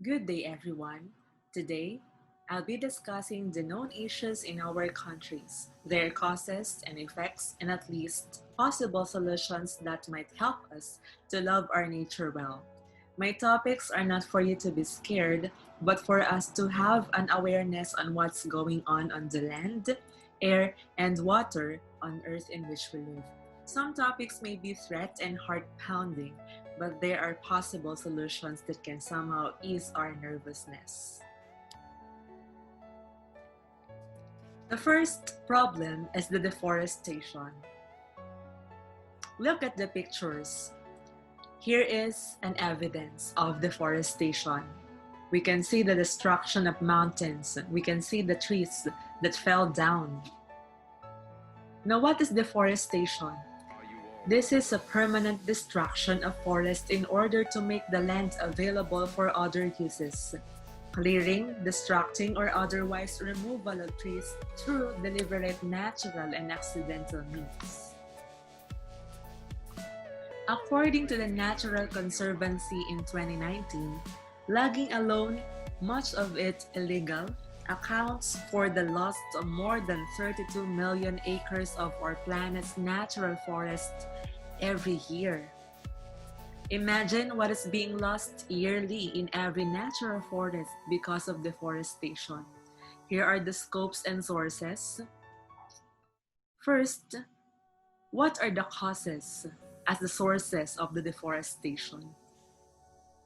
Good day, everyone. Today, I'll be discussing the known issues in our countries, their causes and effects, and at least possible solutions that might help us to love our nature well. My topics are not for you to be scared, but for us to have an awareness on what's going on the land, air, and water on earth in which we live. Some topics may be threat and heart pounding, but there are possible solutions that can somehow ease our nervousness. The first problem is the deforestation. Look at the pictures. Here is an evidence of deforestation. We can see the destruction of mountains. We can see the trees that fell down. Now, what is deforestation? This is a permanent destruction of forests in order to make the land available for other uses. Clearing, destructing, or otherwise removal of trees through deliberate natural and accidental means. According to the Natural Conservancy in 2019, logging alone, much of it illegal, accounts for the loss of more than 32 million acres of our planet's natural forest every year. Imagine what is being lost yearly in every natural forest because of deforestation. Here are the scopes and sources. First, what are the causes as the sources of the deforestation?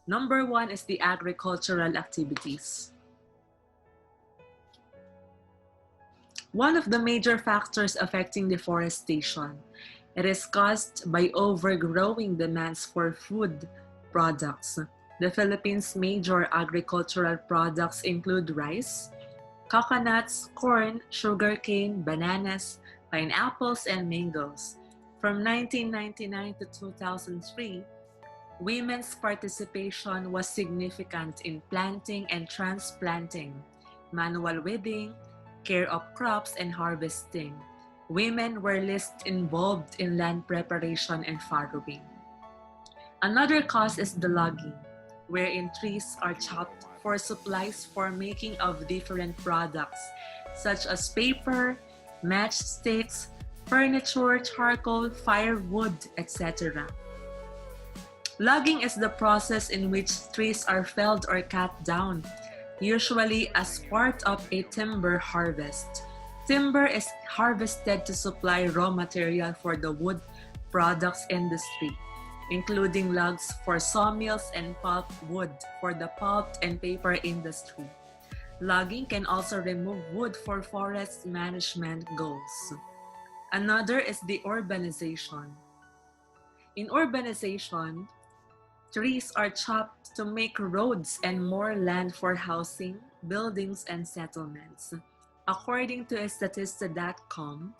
Number one is the agricultural activities. One of the major factors affecting deforestation, it is caused by overgrowing demands for food products. The Philippines' major agricultural products include rice, coconuts, corn, sugarcane, bananas, pineapples, and mangoes. From 1999 to 2003, women's participation was significant in planting and transplanting, manual weeding, care of crops, and harvesting. Women were least involved in land preparation and farrowing. Another cause is the logging, wherein trees are chopped for supplies for making of different products, such as paper, matchsticks, furniture, charcoal, firewood, etc. Logging is the process in which trees are felled or cut down, usually as part of a timber harvest. Timber is harvested to supply raw material for the wood products industry, including logs for sawmills and pulpwood for the pulp and paper industry. Logging can also remove wood for forest management goals. Another is the urbanization. In urbanization, trees are chopped to make roads and more land for housing, buildings, and settlements. According to Statista.com,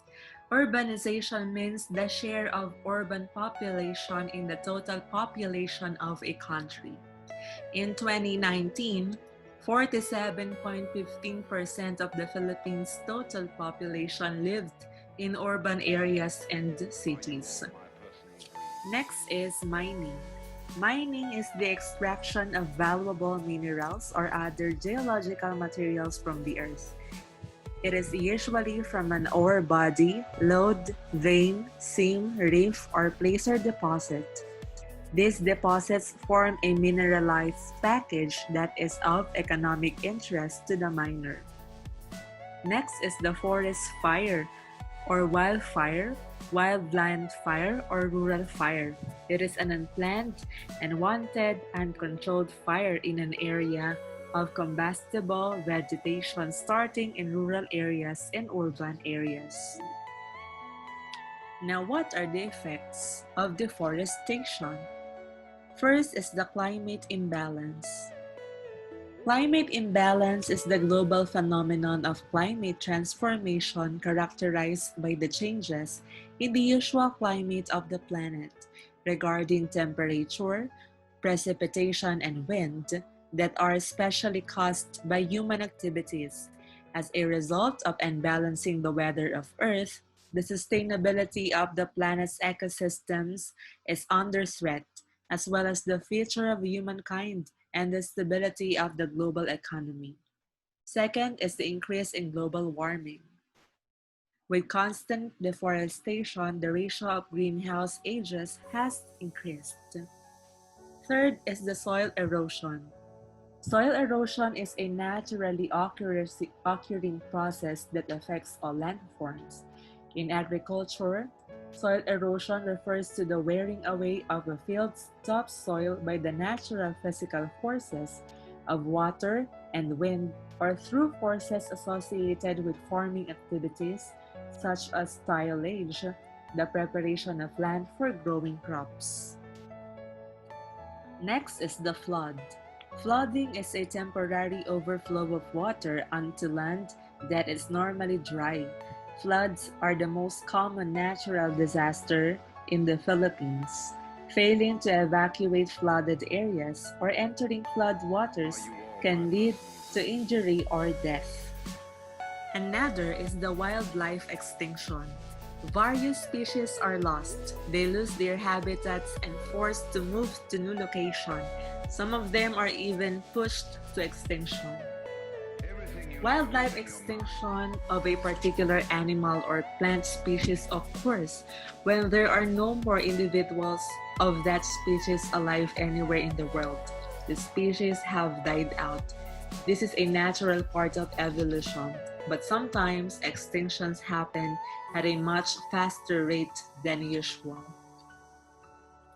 urbanization means the share of urban population in the total population of a country. In 2019, 47.15% of the Philippines' total population lived in urban areas and cities. Next is mining. Mining is the extraction of valuable minerals or other geological materials from the earth. It is usually from an ore body, lode, vein, seam, reef, or placer deposit. These deposits form a mineralized package that is of economic interest to the miner. Next is the forest fire or wildfire, wildland fire, or rural fire. It is an unplanned and wanted uncontrolled fire in an area of combustible vegetation starting in rural areas and urban areas. Now, what are the effects of deforestation? First is the climate imbalance. Climate imbalance is the global phenomenon of climate transformation characterized by the changes in the usual climate of the planet regarding temperature, precipitation, and wind that are especially caused by human activities. As a result of unbalancing the weather of Earth, the sustainability of the planet's ecosystems is under threat, as well as the future of humankind and the stability of the global economy. Second is the increase in global warming. With constant deforestation, the ratio of greenhouse gases has increased. Third is the soil erosion. Soil erosion is a naturally occurring process that affects all landforms. In agriculture, soil erosion refers to the wearing away of a field's topsoil by the natural physical forces of water and wind, or through forces associated with farming activities such as tillage, the preparation of land for growing crops. Next is the flood. Flooding is a temporary overflow of water onto land that is normally dry. Floods are the most common natural disaster in the Philippines. Failing to evacuate flooded areas or entering flood waters can lead to injury or death. Another is the wildlife extinction. Various species are lost. They lose their habitats and forced to move to new locations. Some of them are even pushed to extinction. Wildlife extinction of a particular animal or plant species occurs when there are no more individuals of that species alive anywhere in the world. The species have died out. This is a natural part of evolution, but sometimes extinctions happen at a much faster rate than usual.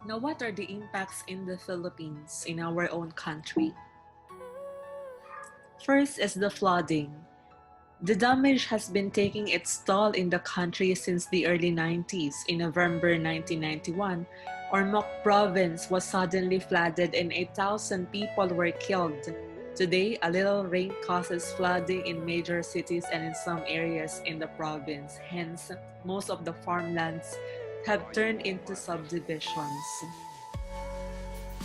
Now, what are the impacts in the Philippines, in our own country? First is the flooding. The damage has been taking its toll in the country since the early 90s. In November 1991, Ormoc province was suddenly flooded and 8,000 people were killed. Today, a little rain causes flooding in major cities and in some areas in the province. Hence, most of the farmlands have turned into subdivisions.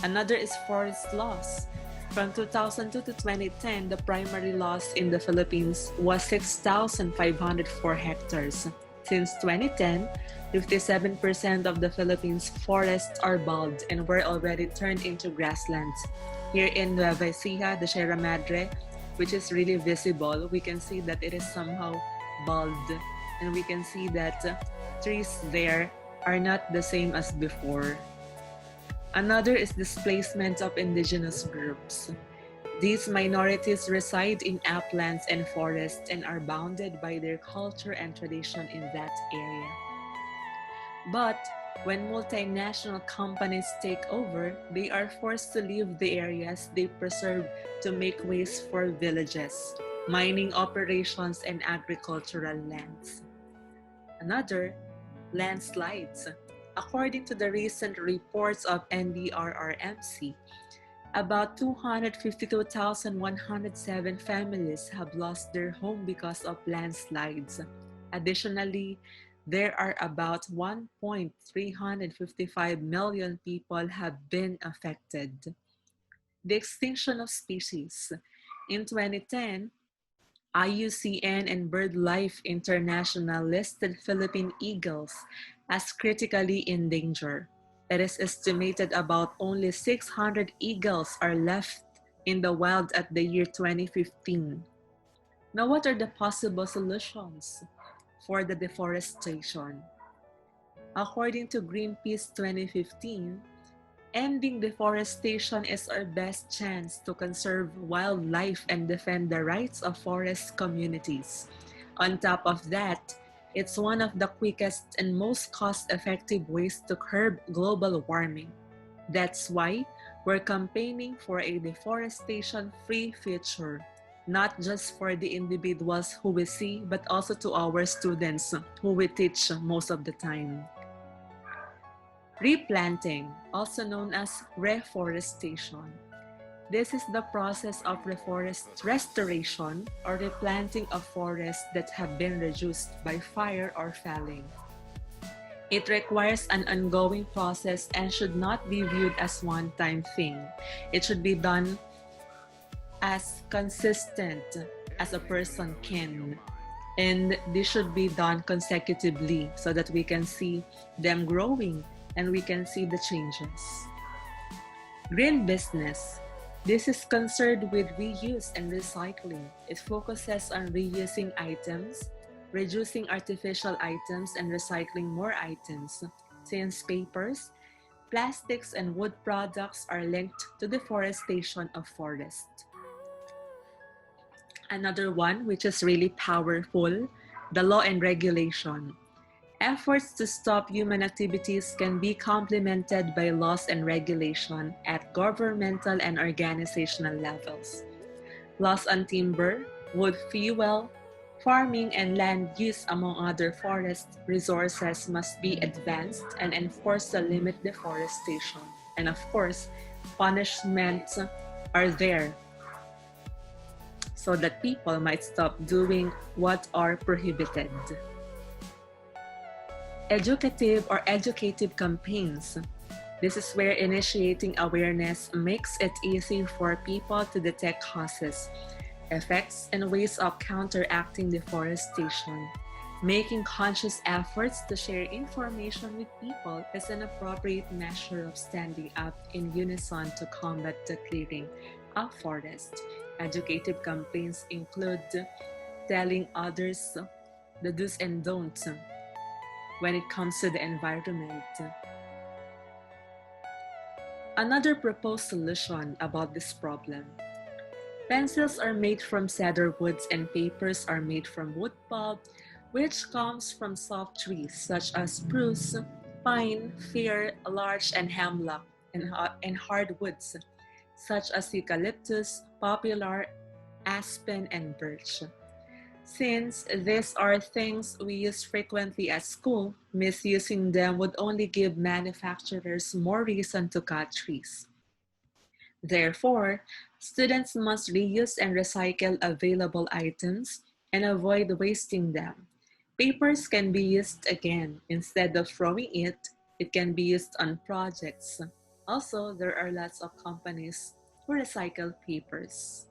Another is forest loss. From 2002 to 2010, the primary loss in the Philippines was 6,504 hectares. Since 2010, 57% of the Philippines' forests are bald and were already turned into grasslands. Here in Nueva Ecija, the Sierra Madre, which is really visible, we can see that it is somehow bald, and we can see that trees there are not the same as before. Another is displacement of indigenous groups. These minorities reside in uplands and forests and are bounded by their culture and tradition in that area. But when multinational companies take over, they are forced to leave the areas they preserve to make ways for villages, mining operations, and agricultural lands. Another, landslides. According to the recent reports of NDRRMC, about 252,107 families have lost their home because of landslides. Additionally, there are about 1.355 million people have been affected. The extinction of species. In 2010, IUCN and BirdLife International listed Philippine eagles as critically endangered. It is estimated about only 600 eagles are left in the wild at the year 2015. Now, what are the possible solutions for the deforestation? According to Greenpeace 2015, ending deforestation is our best chance to conserve wildlife and defend the rights of forest communities. On top of that, it's one of the quickest and most cost-effective ways to curb global warming. That's why we're campaigning for a deforestation-free future, not just for the individuals who we see, but also to our students who we teach most of the time. Replanting, also known as reforestation. This is the process of restoration or replanting of forests that have been reduced by fire or felling. It requires an ongoing process and should not be viewed as one-time thing. It should be done as consistent as a person can. And this should be done consecutively so that we can see them growing and we can see the changes. Green business. This is concerned with reuse and recycling. It focuses on reusing items, reducing artificial items, and recycling more items, since papers, plastics, and wood products are linked to deforestation of forests. Another one, which is really powerful, the law and regulation. Efforts to stop human activities can be complemented by laws and regulation at governmental and organizational levels. Laws on timber, wood fuel, farming, and land use, among other forest resources, must be advanced and enforced to limit deforestation. And of course, punishments are there so that people might stop doing what are prohibited. Educative campaigns. This is where initiating awareness makes it easy for people to detect causes, effects, and ways of counteracting deforestation. Making conscious efforts to share information with people is an appropriate measure of standing up in unison to combat the clearing of forests. Educative campaigns include telling others the do's and don'ts when it comes to the environment. Another proposed solution about this problem. Pencils are made from cedar woods and papers are made from wood pulp, which comes from soft trees such as spruce, pine, fir, larch, and hemlock, and hardwoods such as eucalyptus, poplar, aspen, and birch. Since these are things we use frequently at school, misusing them would only give manufacturers more reason to cut trees. Therefore, students must reuse and recycle available items and avoid wasting them. Papers can be used again. Instead of throwing it, it can be used on projects. Also, there are lots of companies who recycle papers.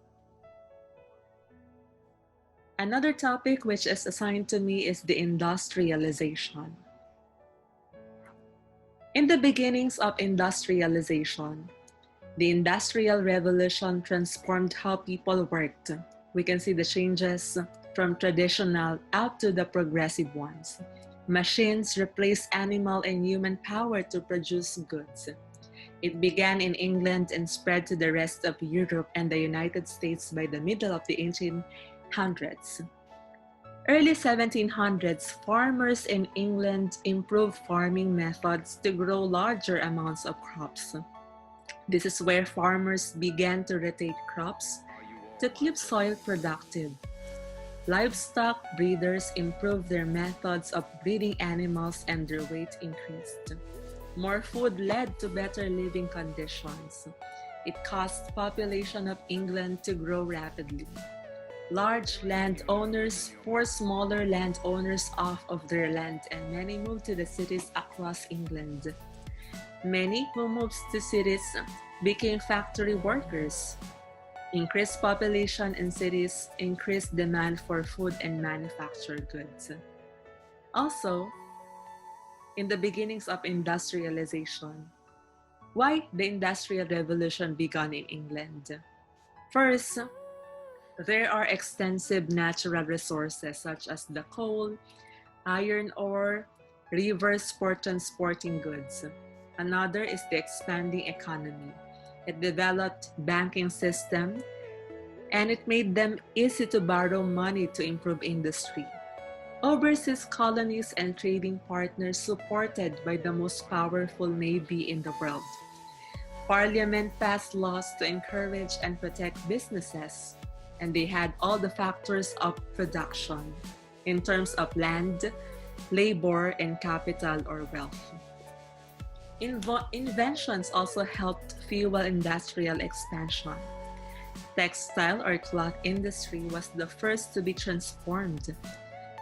Another topic which is assigned to me is the industrialization. In the beginnings of industrialization, the Industrial Revolution transformed how people worked. We can see the changes from traditional out to the progressive ones. Machines replaced animal and human power to produce goods. It began in England and spread to the rest of Europe and the United States by the middle of the 1800s. Early 1700s, farmers in England improved farming methods to grow larger amounts of crops. This is where farmers began to rotate crops to keep soil productive. Livestock breeders improved their methods of breeding animals and their weight increased. More food led to better living conditions. It caused the population of England to grow rapidly. Large landowners forced smaller landowners off of their land and many moved to the cities across England. Many who moved to cities became factory workers. Increased population in cities increased demand for food and manufactured goods. Also, in the beginnings of industrialization, why the Industrial Revolution began in England? First, there are extensive natural resources such as the coal, iron ore, rivers for transporting goods. Another is the expanding economy. It developed banking system and it made them easy to borrow money to improve industry. Overseas colonies and trading partners supported by the most powerful navy in the world. Parliament passed laws to encourage and protect businesses, and they had all the factors of production in terms of land, labor, and capital or wealth. Inventions also helped fuel industrial expansion. Textile or cloth industry was the first to be transformed.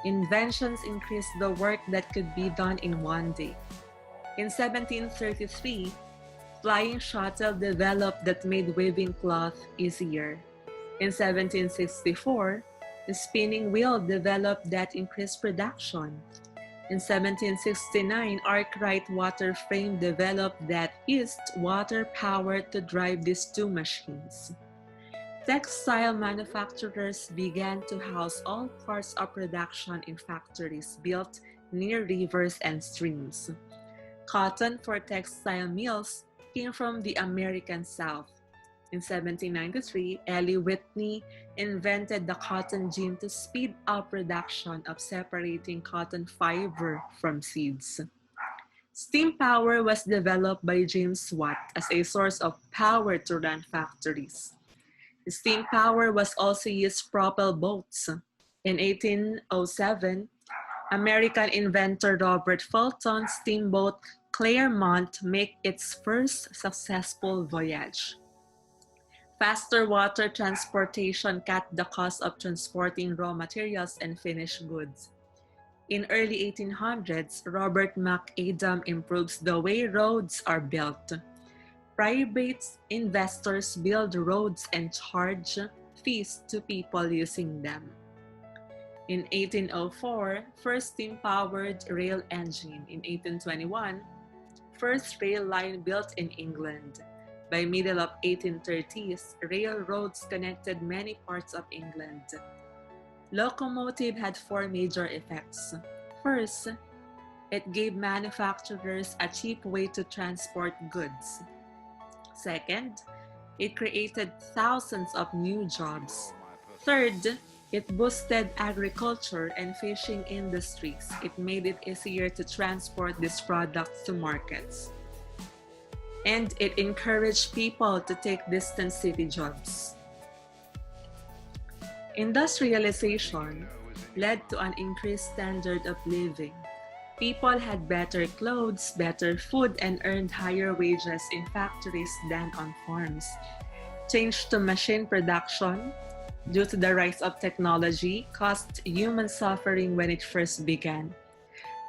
Inventions increased the work that could be done in one day. In 1733, flying shuttle developed that made weaving cloth easier. In 1764, the spinning wheel developed that increased production. In 1769, Arkwright water frame developed that used water power to drive these two machines. Textile manufacturers began to house all parts of production in factories built near rivers and streams. Cotton for textile mills came from the American South. In 1793, Eli Whitney invented the cotton gin to speed up production of separating cotton fiber from seeds. Steam power was developed by James Watt as a source of power to run factories. Steam power was also used to propel boats. In 1807, American inventor Robert Fulton's steamboat Claremont made its first successful voyage. Faster water transportation cut the cost of transporting raw materials and finished goods. In early 1800s, Robert McAdam improves the way roads are built. Private investors build roads and charge fees to people using them. In 1804, first steam-powered rail engine. In 1821, first rail line built in England. By middle of 1830s, railroads connected many parts of England. Locomotive had four major effects. First, it gave manufacturers a cheap way to transport goods. Second, it created thousands of new jobs. Third, it boosted agriculture and fishing industries. It made it easier to transport these products to markets. And it encouraged people to take distant city jobs. Industrialization led to an increased standard of living. People had better clothes, better food, and earned higher wages in factories than on farms. Change to machine production, due to the rise of technology, caused human suffering when it first began.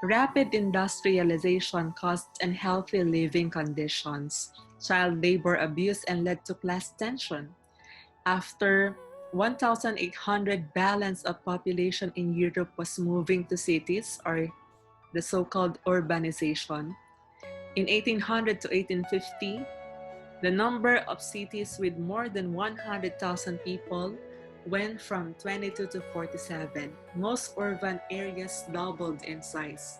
Rapid industrialization caused unhealthy living conditions, child labor abuse, and led to class tension. After 1,800 balance of population in Europe was moving to cities, or the so-called urbanization. In 1800 to 1850, the number of cities with more than 100,000 people went from 22 to 47. Most urban areas doubled in size.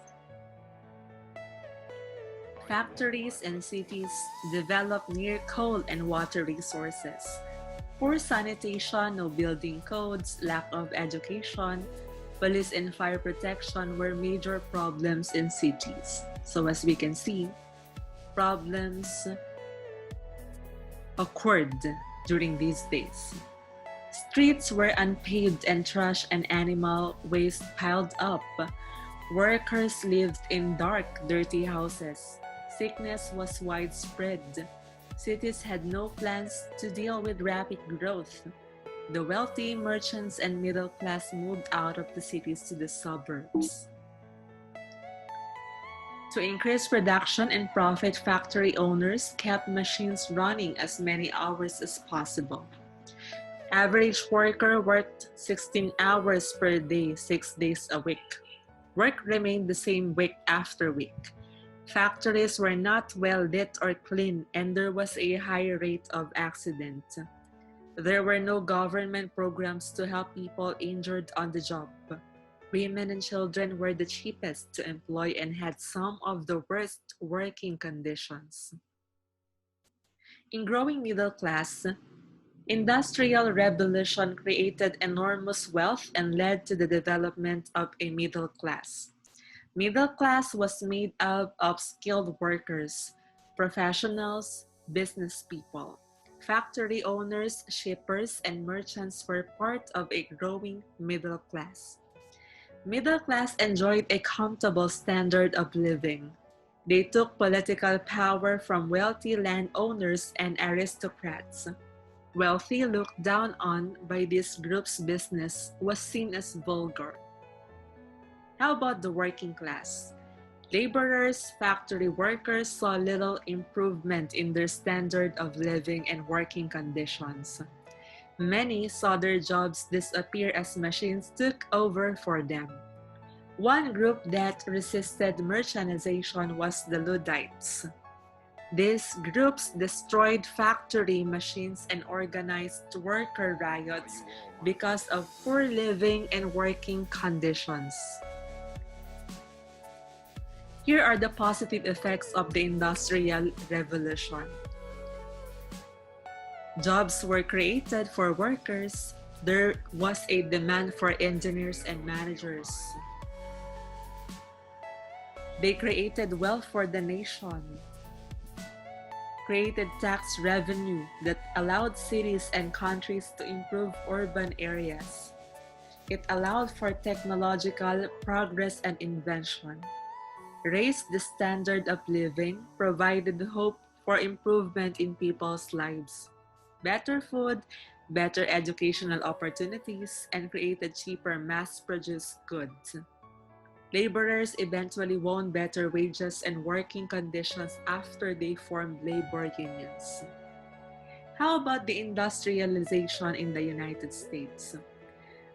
Factories and cities developed near coal and water resources. Poor sanitation, no building codes, lack of education, police and fire protection were major problems in cities. So as we can see, problems occurred during these days. Streets were unpaved and trash and animal waste piled up. Workers lived in dark, dirty houses. Sickness was widespread. Cities had no plans to deal with rapid growth. The wealthy, merchants, and middle class moved out of the cities to the suburbs. To increase production and profit, factory owners kept machines running as many hours as possible. Average worker worked 16 hours per day, 6 days a week. Work remained the same week after week. Factories were not well lit or clean, and there was a high rate of accident. There were no government programs to help people injured on the job. Women and children were the cheapest to employ and had some of the worst working conditions. In growing middle class, Industrial Revolution created enormous wealth and led to the development of a middle class. Middle class was made up of skilled workers, professionals, business people. Factory owners, shippers, and merchants were part of a growing middle class. Middle class enjoyed a comfortable standard of living. They took political power from wealthy landowners and aristocrats. Wealthy looked down on by these groups' business was seen as vulgar. How about the working class? Laborers, factory workers saw little improvement in their standard of living and working conditions. Many saw their jobs disappear as machines took over for them. One group that resisted merchandization was the Luddites. These groups destroyed factory machines and organized worker riots because of poor living and working conditions. Here are the positive effects of the Industrial Revolution. Jobs were created for workers. There was a demand for engineers and managers. They created wealth for the nation, created tax revenue that allowed cities and countries to improve urban areas. It allowed for technological progress and invention, raised the standard of living, provided hope for improvement in people's lives, better food, better educational opportunities, and created cheaper mass-produced goods. Laborers eventually won better wages and working conditions after they formed labor unions. How about the industrialization in the United States?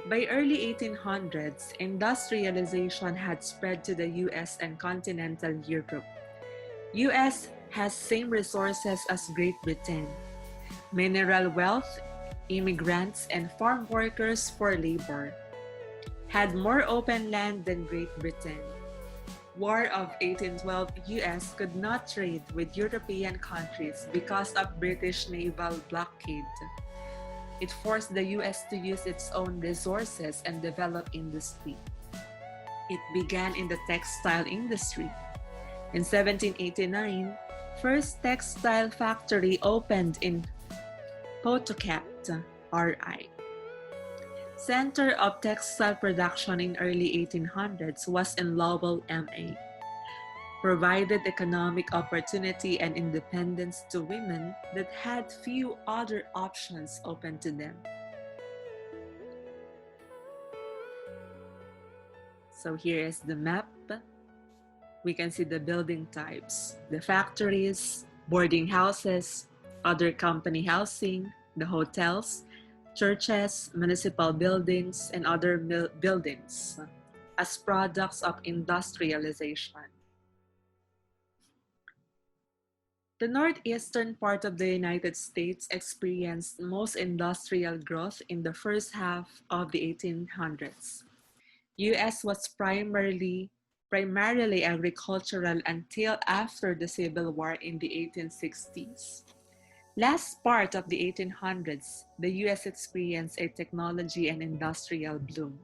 By early 1800s, industrialization had spread to the US and continental Europe. US has same resources as Great Britain: mineral wealth, immigrants, and farm workers for labor. Had more open land than Great Britain. War of 1812, US could not trade with European countries because of British naval blockade. It forced the US to use its own resources and develop industry. It began in the textile industry. In 1789, first textile factory opened in Pawtucket, RI. Center of textile production in early 1800s was in Lowell, MA. Provided economic opportunity and independence to women that had few other options open to them. So here is the map. We can see the building types, the factories, boarding houses, other company housing, the hotels, churches, municipal buildings, and other buildings as products of industrialization. The northeastern part of the United States experienced most industrial growth in the first half of the 1800s. US was primarily agricultural until after the Civil War in the 1860s. Last part of the 1800s, the US experienced a technology and industrial bloom.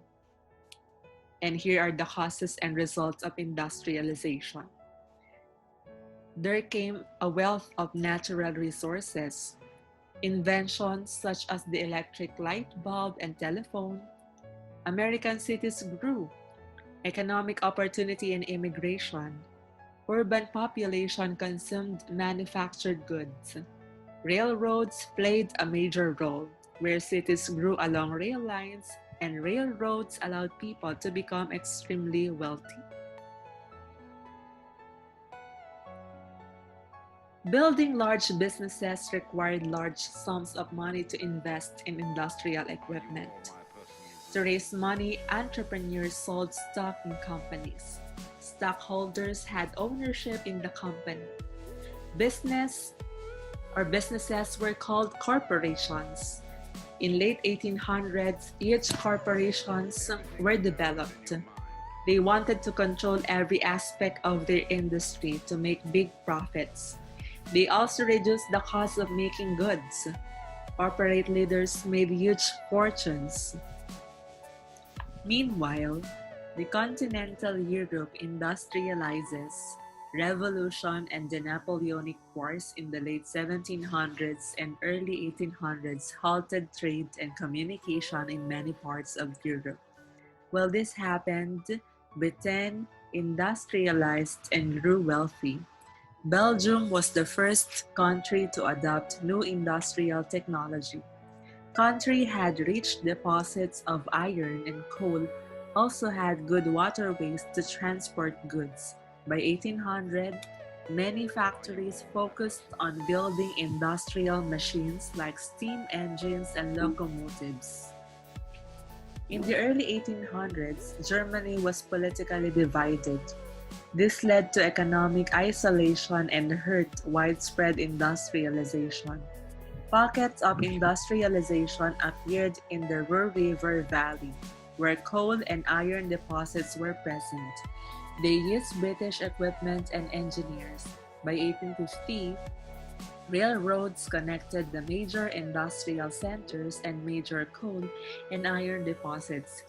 And here are the causes and results of industrialization. There came a wealth of natural resources. Inventions such as the electric light bulb and telephone. American cities grew. Economic opportunity and immigration. Urban population consumed manufactured goods. Railroads played a major role, where cities grew along rail lines, and railroads allowed people to become extremely wealthy. Building large businesses required large sums of money to invest in industrial equipment. To raise money, entrepreneurs sold stock in companies. Stockholders had ownership in the company. Businesses were called corporations. In late 1800s, huge corporations were developed. They wanted to control every aspect of their industry to make big profits. They also reduced the cost of making goods. Corporate leaders made huge fortunes. Meanwhile, the continental Europe industrializes. Revolution and the Napoleonic Wars in the late 1700s and early 1800s halted trade and communication in many parts of Europe. While this happened, Britain industrialized and grew wealthy. Belgium was the first country to adopt new industrial technology. Country had rich deposits of iron, and coal also had good waterways to transport goods. By 1800, many factories focused on building industrial machines like steam engines and locomotives. In the early 1800s, Germany was politically divided. This led to economic isolation and hurt widespread industrialization. Pockets of industrialization appeared in the Ruhr River Valley, where coal and iron deposits were present. They used British equipment and engineers. By 1850, railroads connected the major industrial centers and major coal and iron deposits.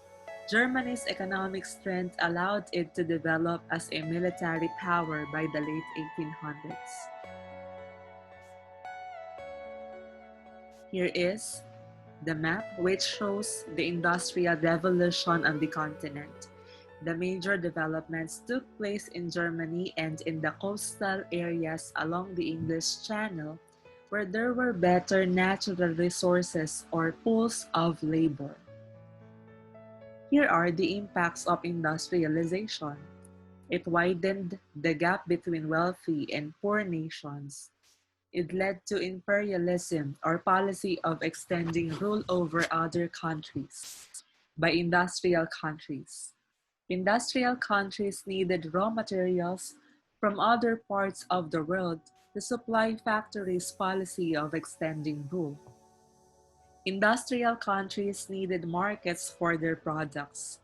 Germany's economic strength allowed it to develop as a military power by the late 1800s. Here is the map, which shows the Industrial Revolution on the continent. The major developments took place in Germany and in the coastal areas along the English Channel, where there were better natural resources or pools of labor. Here are the impacts of industrialization. It widened the gap between wealthy and poor nations. It led to imperialism or policy of extending rule over other countries by industrial countries. Industrial countries needed raw materials from other parts of the world to supply factories' policy of extending rule. Industrial countries needed markets for their products.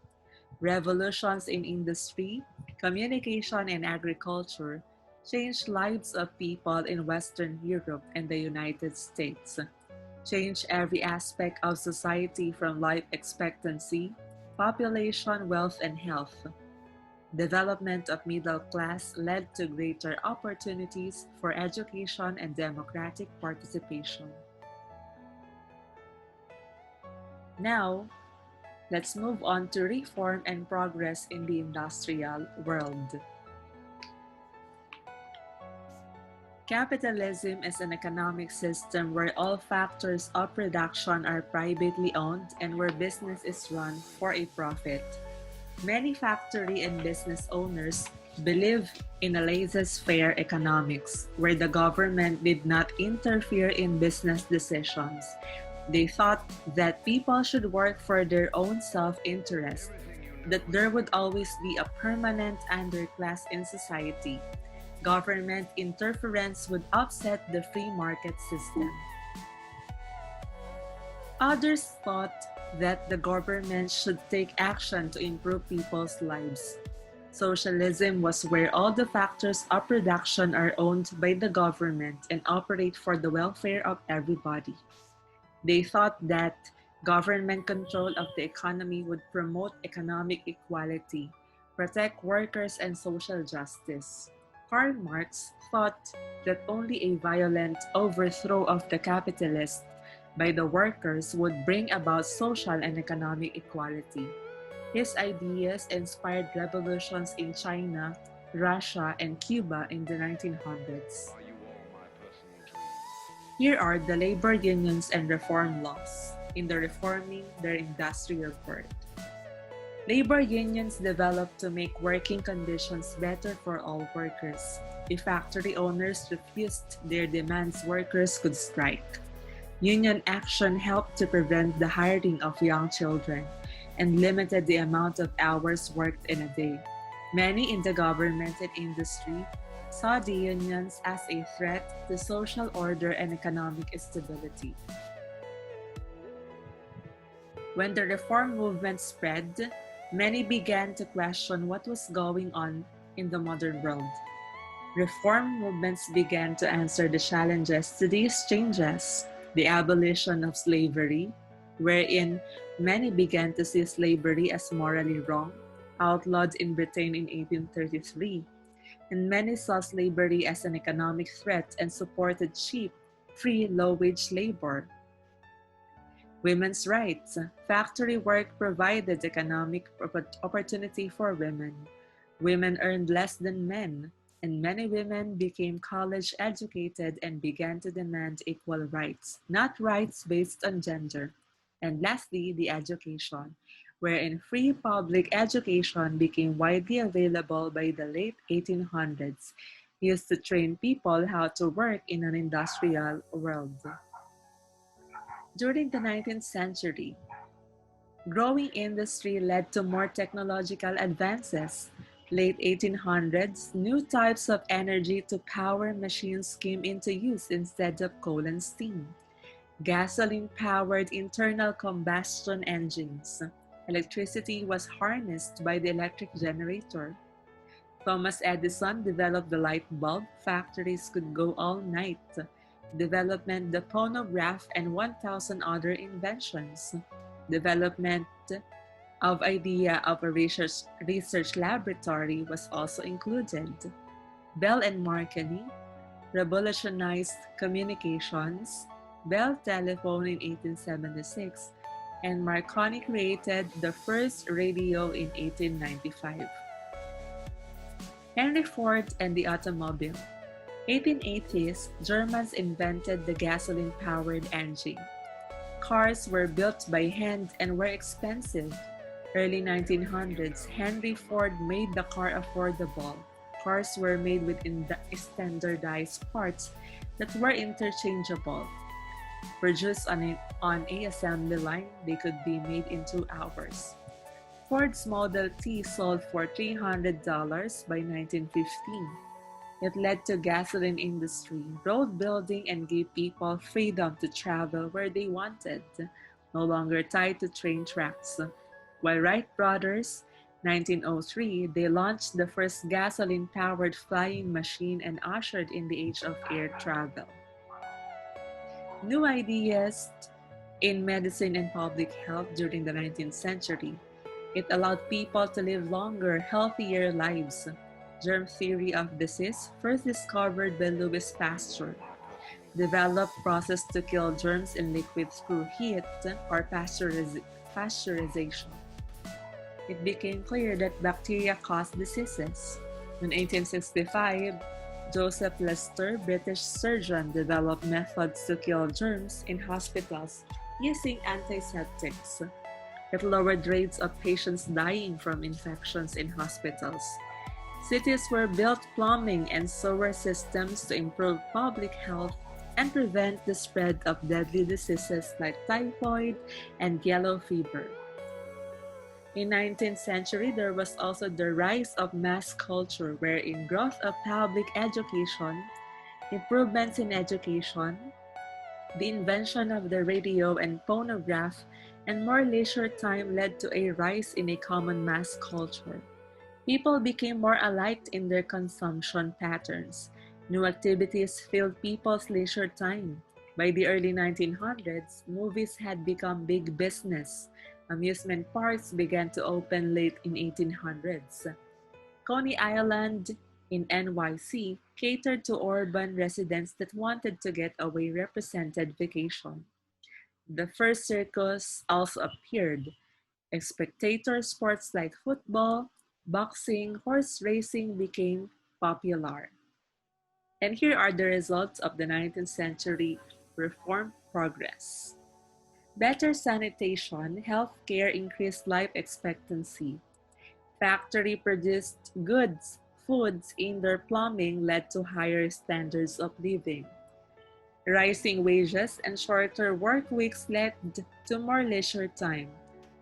Revolutions in industry, communication, and agriculture changed lives of people in Western Europe and the United States, changed every aspect of society from life expectancy, population, wealth, and health. Development of middle class led to greater opportunities for education and democratic participation. Now, let's move on to reform and progress in the industrial world. Capitalism is an economic system where all factors of production are privately owned and where business is run for a profit. Many factory and business owners believe in a laissez-faire economics, where the government did not interfere in business decisions. They thought that people should work for their own self-interest, that there would always be a permanent underclass in society. Government interference would upset the free market system. Others thought that the government should take action to improve people's lives. Socialism was where all the factors of production are owned by the government and operate for the welfare of everybody. They thought that government control of the economy would promote economic equality, protect workers, and social justice. Karl Marx thought that only a violent overthrow of the capitalists by the workers would bring about social and economic equality. His ideas inspired revolutions in China, Russia, and Cuba in the 1900s. Here are the labor unions and reform laws in the reforming their industrial world. Labor unions developed to make working conditions better for all workers. If factory owners refused their demands, workers could strike. Union action helped to prevent the hiring of young children and limited the amount of hours worked in a day. Many in the government and industry saw the unions as a threat to social order and economic stability. When the reform movement spread, many began to question what was going on in the modern world. Reform movements began to answer the challenges to these changes. The abolition of slavery, wherein many began to see slavery as morally wrong, outlawed in Britain in 1833, and many saw slavery as an economic threat and supported cheap, free, low-wage labor. Women's rights. Factory work provided economic opportunity for women. Women earned less than men, and many women became college educated and began to demand equal rights, not rights based on gender. And lastly, the education, wherein free public education became widely available by the late 1800s, used to train people how to work in an industrial world. During the 19th century, Growing industry led to more technological advances. Late 1800s, new types of energy to power machines came into use instead of coal and steam. Gasoline-powered internal combustion engines. Electricity was harnessed by the electric generator. Thomas Edison developed the light bulb. Factories could go all night. Development the phonograph and 1,000 other inventions. Development of idea of a research laboratory was also included. Bell and Marconi revolutionized communications. Bell telephone in 1876, and Marconi created the first radio in 1895. Henry Ford and the automobile. 1880s, Germans invented the gasoline-powered engine. Cars were built by hand and were expensive. Early 1900s, Henry Ford made the car affordable. Cars were made with standardized parts that were interchangeable. Produced on a assembly line, they could be made in 2 hours. Ford's Model T sold for $300 by 1915. It led to gasoline industry, road building, and gave people freedom to travel where they wanted, no longer tied to train tracks. While Wright brothers, 1903, they launched the first gasoline-powered flying machine and ushered in the age of air travel. New ideas in medicine and public health during the 19th century. It allowed people to live longer, healthier lives. Germ theory of disease, first discovered by Louis Pasteur. Developed process to kill germs in liquid through heat or pasteurization. It became clear that bacteria cause diseases. In 1865, Joseph Lister, British surgeon, developed methods to kill germs in hospitals using antiseptics. It lowered rates of patients dying from infections in hospitals. Cities were built plumbing and sewer systems to improve public health and prevent the spread of deadly diseases like typhoid and yellow fever. In 19th century, there was also the rise of mass culture, wherein growth of public education, improvements in education, the invention of the radio and phonograph, and more leisure time led to a rise in a common mass culture. People became more alike in their consumption patterns. New activities filled people's leisure time. By the early 1900s, movies had become big business. Amusement parks began to open late in 1800s. Coney Island in NYC catered to urban residents that wanted to get away represented vacation. The first circus also appeared. Spectator sports like football, boxing, horse racing became popular. And here are the results of the 19th century reform progress. Better sanitation, healthcare increased life expectancy. Factory-produced goods, foods, indoor plumbing led to higher standards of living. Rising wages and shorter work weeks led to more leisure time.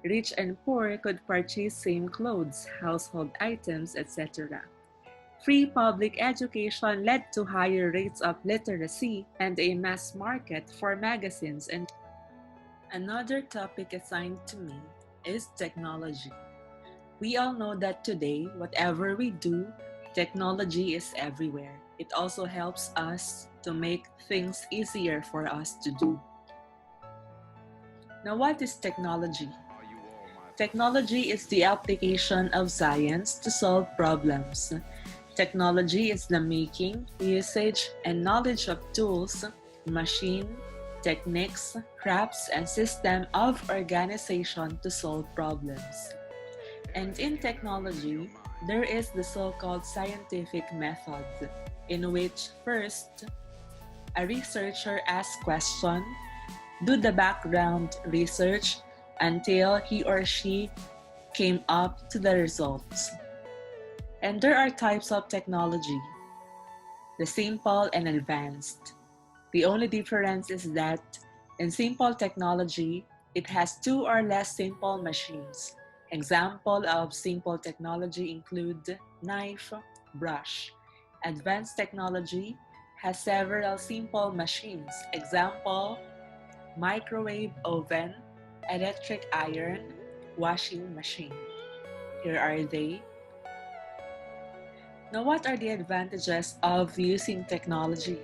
Rich and poor could purchase same clothes, household items, etc. Free public education led to higher rates of literacy and a mass market for magazines. And another topic assigned to me is technology. We all know that today, whatever we do, technology is everywhere. It also helps us to make things easier for us to do. Now, what is technology? Technology is the application of science to solve problems. Technology is the making, usage, and knowledge of tools, machine, techniques, crafts, and system of organization to solve problems. And in technology, there is the so-called scientific method, in which first, a researcher asks questions, do the background research until he or she came up to the results. And there are types of technology, the simple and advanced. The only difference is that in simple technology, It has two or less simple machines. Example of simple technology include knife, brush. Advanced technology has several simple machines. Example, microwave oven, electric iron, washing machine. Here are they. Now, what are the advantages of using technology?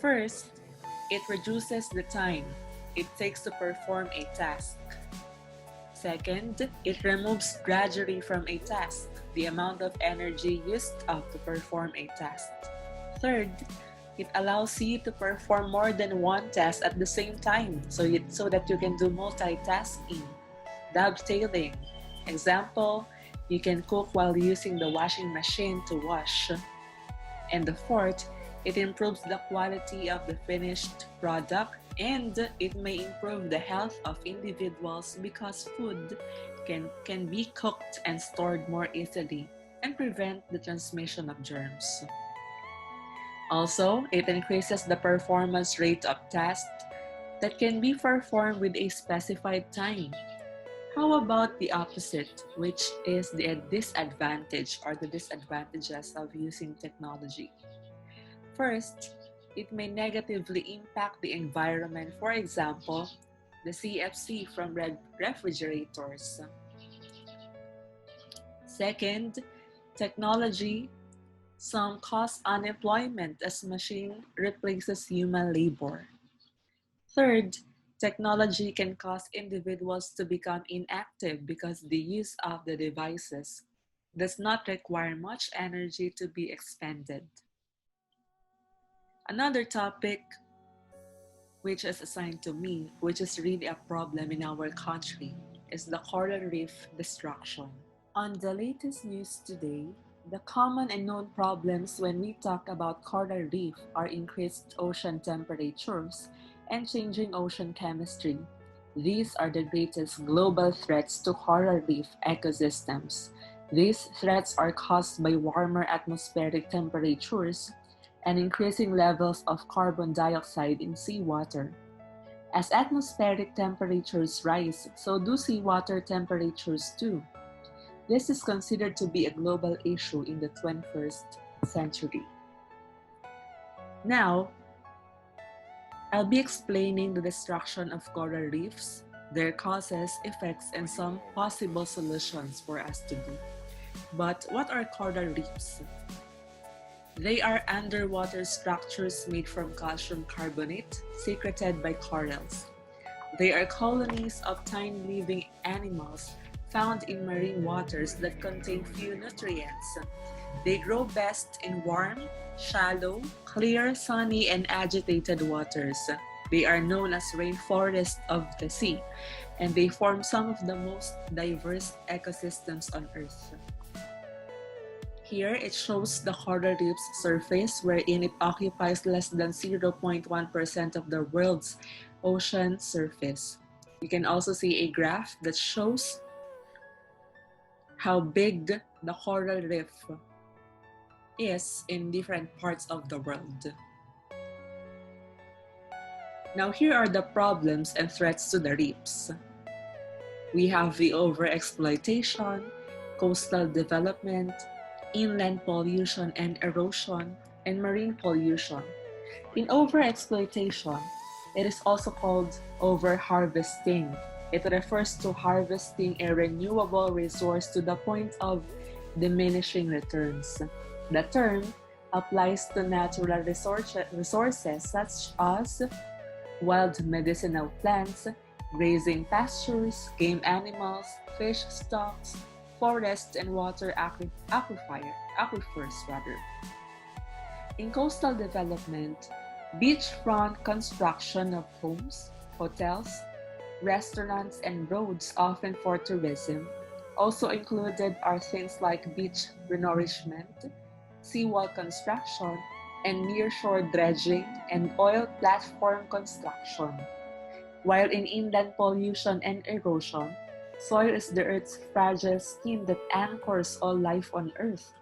First, it reduces the time it takes to perform a task. Second, it removes drudgery from a task, the amount of energy used up to perform a task. Third, it allows you to perform more than one task at the same time so that you can do multitasking. Dovetailing. Example, you can cook while using the washing machine to wash. And the fourth, it improves the quality of the finished product, and it may improve the health of individuals because food can be cooked and stored more easily and prevent the transmission of germs. Also, it increases the performance rate of tasks that can be performed with a specified time. How about the opposite, which is the disadvantage or the disadvantages of using technology? First, it may negatively impact the environment. For example, the CFC from refrigerators. Second, technology some cause unemployment as machine replaces human labor. Third, technology can cause individuals to become inactive because the use of the devices does not require much energy to be expended. Another topic which is assigned to me, which is really a problem in our country, is the coral reef destruction. On the latest news today, the common and known problems when we talk about coral reef are increased ocean temperatures and changing ocean chemistry. These are the greatest global threats to coral reef ecosystems. These threats are caused by warmer atmospheric temperatures and increasing levels of carbon dioxide in seawater. As atmospheric temperatures rise, so do seawater temperatures too. This is considered to be a global issue in the 21st century. Now, I'll be explaining the destruction of coral reefs, their causes, effects, and some possible solutions for us to do. But what are coral reefs? They are underwater structures made from calcium carbonate secreted by corals. They are colonies of tiny living animals found in marine waters that contain few nutrients. They grow best in warm, shallow, clear, sunny, and agitated waters. They are known as rainforests of the sea, and they form some of the most diverse ecosystems on Earth. Here, it shows the coral reef's surface, wherein it occupies less than 0.1% of the world's ocean surface. You can also see a graph that shows how big the coral reef is in different parts of the world. Now, here are the problems and threats to the reefs. We have the overexploitation, coastal development, inland pollution and erosion, and marine pollution. In overexploitation, it is also called overharvesting. It refers to harvesting a renewable resource to the point of diminishing returns. The term applies to natural resources such as wild medicinal plants, grazing pastures, game animals, fish stocks, forests, and water aquifers. In coastal development, beachfront construction of homes, hotels, restaurants, and roads often for tourism. Also included are things like beach renourishment, seawall construction, and nearshore dredging and oil platform construction. While in inland pollution and erosion, soil is the Earth's fragile skin that anchors all life on Earth.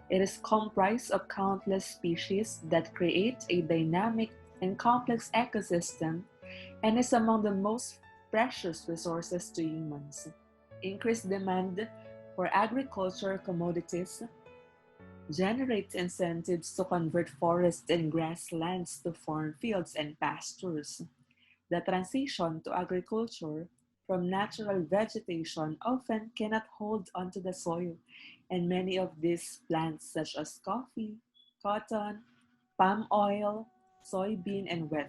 It is comprised of countless species that create a dynamic and complex ecosystem and is among the most precious resources to humans. Increased demand for agriculture commodities generates incentives to convert forests and grasslands to farm fields and pastures. The transition to agriculture from natural vegetation often cannot hold onto the soil, and many of these plants, such as coffee, cotton, palm oil, soybean, and wheat,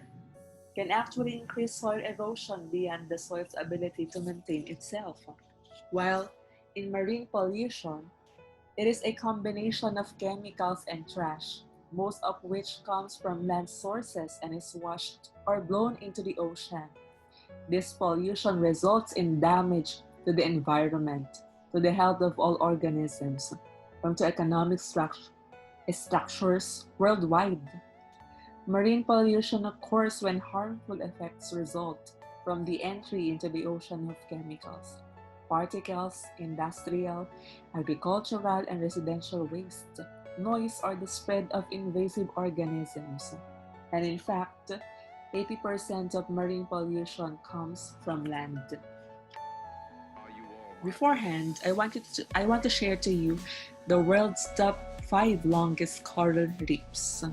can actually increase soil erosion beyond the soil's ability to maintain itself. While in marine pollution, it is a combination of chemicals and trash, most of which comes from land sources and is washed or blown into the ocean. This pollution results in damage to the environment, to the health of all organisms, and to economic structures worldwide. Marine pollution occurs when harmful effects result from the entry into the ocean of chemicals, particles, industrial, agricultural, and residential waste, noise, or the spread of invasive organisms. And in fact, 80% of marine pollution comes from land. Beforehand, I want to share to you the world's top 5 longest coral reefs.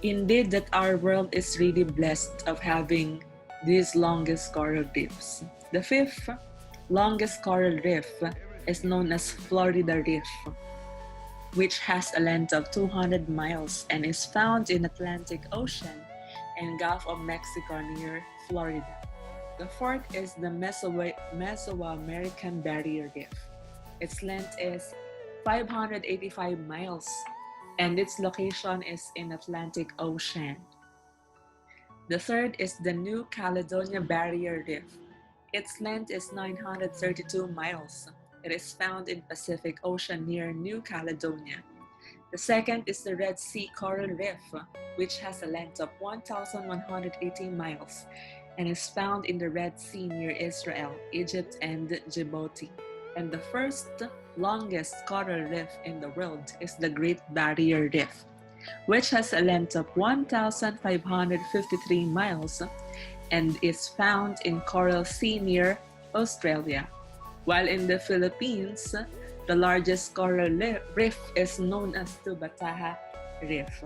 Indeed, that our world is really blessed of having these longest coral reefs. The 5th longest coral reef is known as Florida Reef, which has a length of 200 miles and is found in Atlantic Ocean and Gulf of Mexico near Florida. The 4th is the Mesoamerican Barrier Reef. Its length is 585 miles and its location is in Atlantic Ocean. The 3rd is the New Caledonia Barrier Reef. Its length is 932 miles. It is found in Pacific Ocean near New Caledonia. The 2nd is the Red Sea Coral Reef, which has a length of 1,180 miles and is found in the Red Sea near Israel, Egypt, and Djibouti. And the first longest coral reef in the world is the Great Barrier Reef, which has a length of 1,553 miles and is found in Coral Sea near Australia. While in the Philippines, the largest coral reef is known as Tubataha Reef.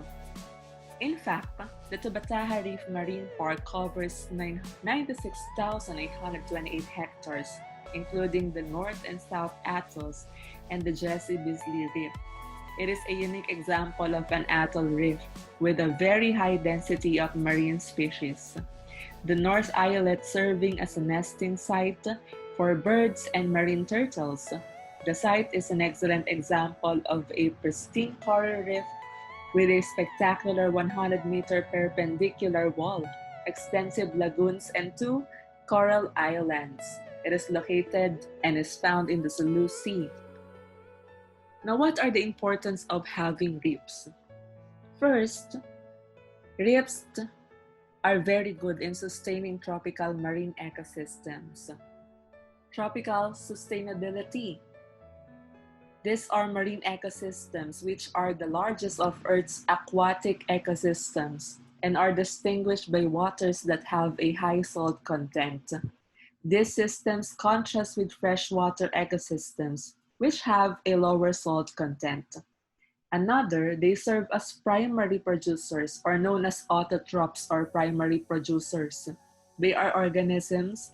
In fact, the Tubataha Reef Marine Park covers 96,828 hectares, including the North and South Atolls and the Jessie Bisley Reef. It is a unique example of an atoll reef with a very high density of marine species. The North Islet serving as a nesting site for birds and marine turtles. The site is an excellent example of a pristine coral reef with a spectacular 100-meter perpendicular wall, extensive lagoons, and 2 coral islands. It is located and is found in the Sulu Sea. Now, what are the importance of having reefs? First, reefs are very good in sustaining tropical marine ecosystems. Tropical sustainability. These are marine ecosystems which are the largest of Earth's aquatic ecosystems and are distinguished by waters that have a high salt content. These systems contrast with freshwater ecosystems, which have a lower salt content. Another, they serve as primary producers, or known as autotrophs or primary producers. They are organisms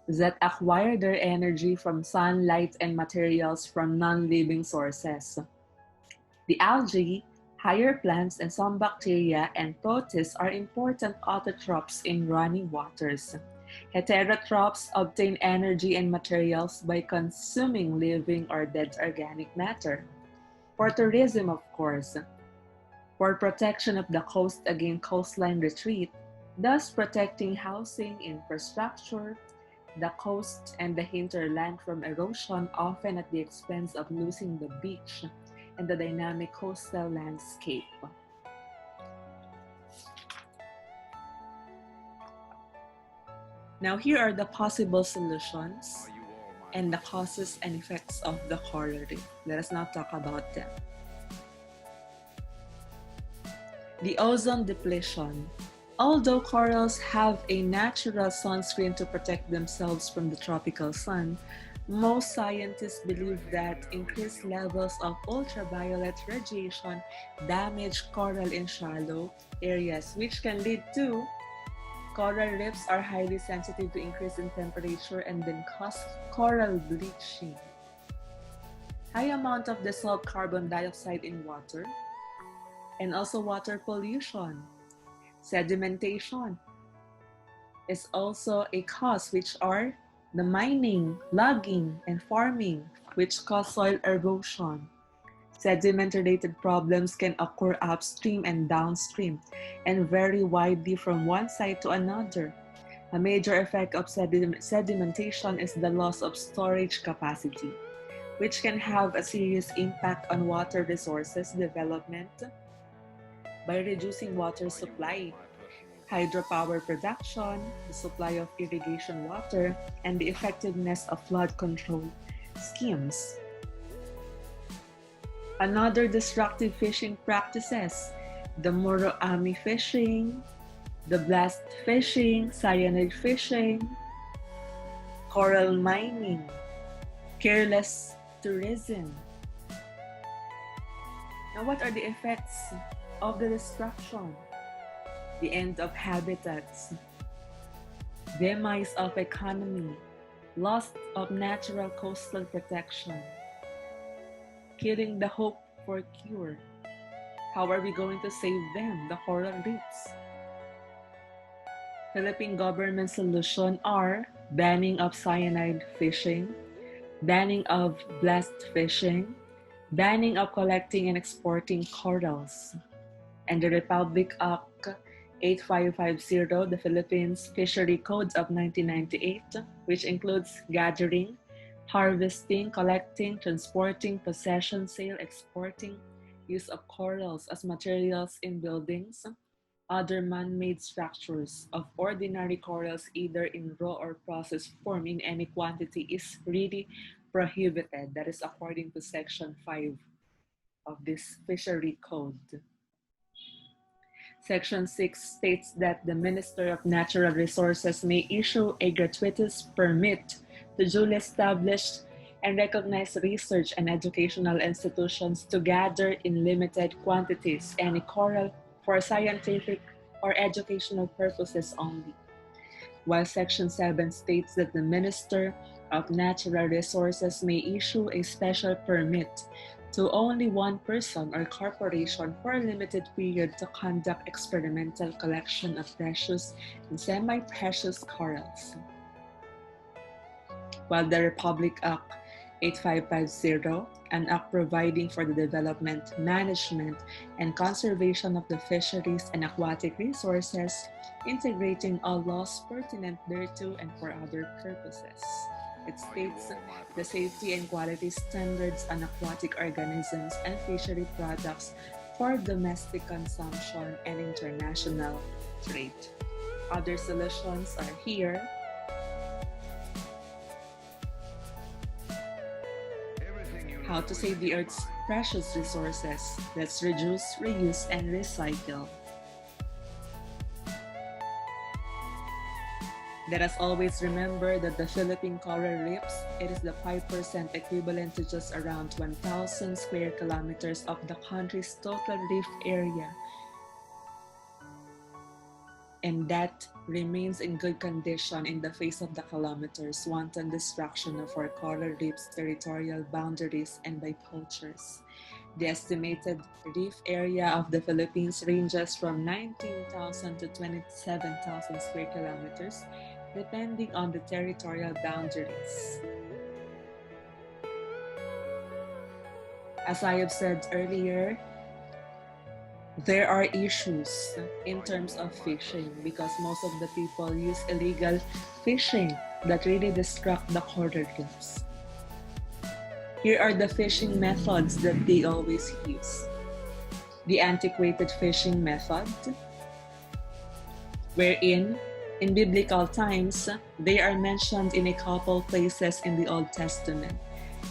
that acquire their energy from sunlight and materials from non-living sources. The algae, higher plants, and some bacteria and protists are important autotrophs in running waters. Heterotrophs obtain energy and materials by consuming living or dead organic matter. For tourism, of course. For protection of the coast against coastline retreat, thus protecting housing, infrastructure, the coast, and the hinterland from erosion, often at the expense of losing the beach and the dynamic coastal landscape. Now, here are the possible solutions and the causes and effects of the coral reef. Let us now talk about them. The ozone depletion. Although corals have a natural sunscreen to protect themselves from the tropical sun, most scientists believe that increased levels of ultraviolet radiation damage coral in shallow areas, which can lead to coral reefs are highly sensitive to increase in temperature and then cause coral bleaching. High amount of dissolved carbon dioxide in water, and also water pollution. Sedimentation is also a cause, which are the mining, logging, and farming, which cause soil erosion. Sediment-related problems can occur upstream and downstream and vary widely from one site to another. A major effect of sedimentation is the loss of storage capacity, which can have a serious impact on water resources development by reducing water supply, hydropower production, the supply of irrigation water, and the effectiveness of flood control schemes. Another destructive fishing practices, the Muroami fishing, the blast fishing, cyanide fishing, coral mining, careless tourism. Now, what are the effects of the destruction? The end of habitats, demise of economy, loss of natural coastal protection, killing the hope for cure. How are we going to save them, the coral reefs? Philippine government solution are banning of cyanide fishing, banning of blast fishing, banning of collecting and exporting corals, and the Republic Act 8550, the Philippines Fishery Codes of 1998, which includes gathering, harvesting, collecting, transporting, possession, sale, exporting, use of corals as materials in buildings, other man-made structures of ordinary corals either in raw or processed form in any quantity is really prohibited. That is according to Section 5 of this Fishery Code. Section 6 states that the Minister of Natural Resources may issue a gratuitous permit to duly established and recognized research and educational institutions to gather in limited quantities any coral for scientific or educational purposes only, while Section 7 states that the Minister of Natural Resources may issue a special permit to only one person or corporation for a limited period to conduct experimental collection of precious and semi-precious corals. While the Republic Act 8550, an act providing for the development, management, and conservation of the fisheries and aquatic resources, integrating all laws pertinent thereto and for other purposes. It states the safety and quality standards on aquatic organisms and fishery products for domestic consumption and international trade. Other solutions are here. How to save the Earth's precious resources. Let's reduce, reuse, and recycle. Let us always remember that the Philippine coral reefs, it is the 5% equivalent to just around 1,000 square kilometers of the country's total reef area. And that remains in good condition in the face of the kilometers wanton destruction of our coral reefs' territorial boundaries and by poachers. The estimated reef area of the Philippines ranges from 19,000 to 27,000 square kilometers, depending on the territorial boundaries. As I have said earlier, there are issues in terms of fishing because most of the people use illegal fishing that really destruct the coral reefs. Here are the fishing methods that they always use. The antiquated fishing method, wherein in biblical times, they are mentioned in a couple places in the Old Testament.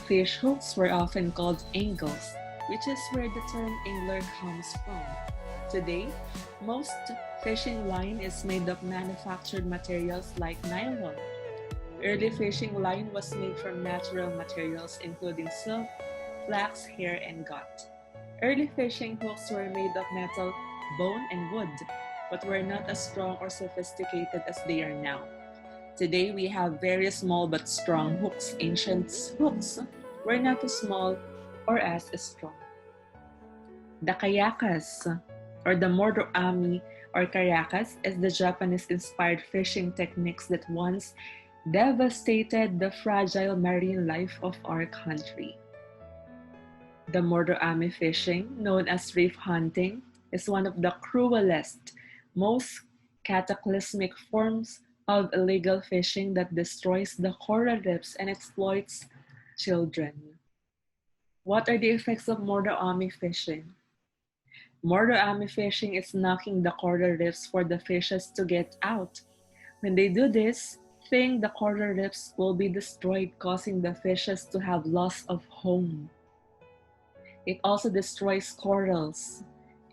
Fish hooks were often called angles, which is where the term angler comes from. Today, most Fishing line is made of manufactured materials like nylon. Early fishing line was made from natural materials including silk, flax, hair, and gut. Early fishing hooks were made of metal, bone, and wood, but were not as strong or sophisticated as they are now. Today we have very small but strong hooks. Ancient hooks were not as small or as strong. The kayakas, or the moroami or karakas, is the Japanese-inspired fishing techniques that once devastated the fragile marine life of our country. The moroami fishing, known as reef hunting, is one of the cruelest, most cataclysmic forms of illegal fishing that destroys the coral reefs and exploits children. What are the effects of moroami fishing? Moroami fishing is knocking the coral reefs for the fishes to get out. When they do this, think the coral reefs will be destroyed, causing the fishes to have loss of home. It also destroys corals.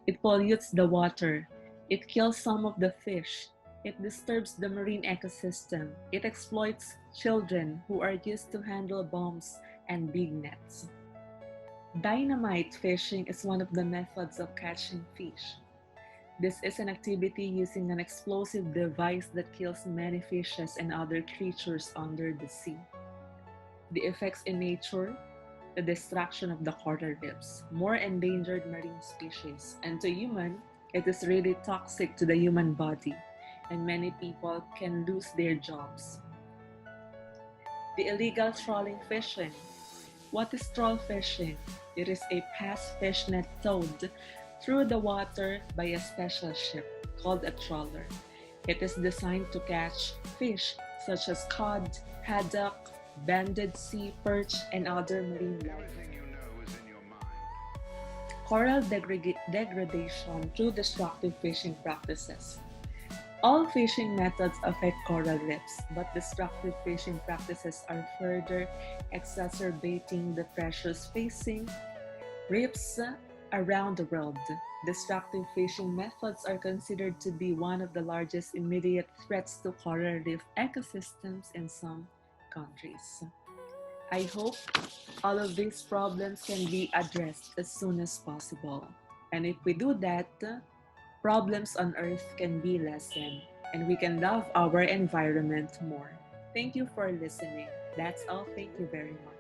It pollutes the water. It kills some of the fish. It disturbs the marine ecosystem. It exploits children who are used to handle bombs and big nets. Dynamite fishing is one of the methods of catching fish. This is an activity using an explosive device that kills many fishes and other creatures under the sea. The effects in nature: the destruction of the coral reefs, more endangered marine species, and to human, it is really toxic to the human body, and many people can lose their jobs. The illegal trawling fishing. What is trawl fishing? It is a pass fish net towed through the water by a special ship called a trawler. It is designed to catch fish such as cod, haddock, banded sea perch, and other marine life. Coral degradation through destructive fishing practices. All fishing methods affect coral reefs, but destructive fishing practices are further exacerbating the pressures facing reefs around the world. Destructive fishing methods are considered to be one of the largest immediate threats to coral reef ecosystems in some countries. I hope all of these problems can be addressed as soon as possible. And if we do that, problems on Earth can be lessened and we can love our environment more. Thank you for listening. That's all. Thank you very much.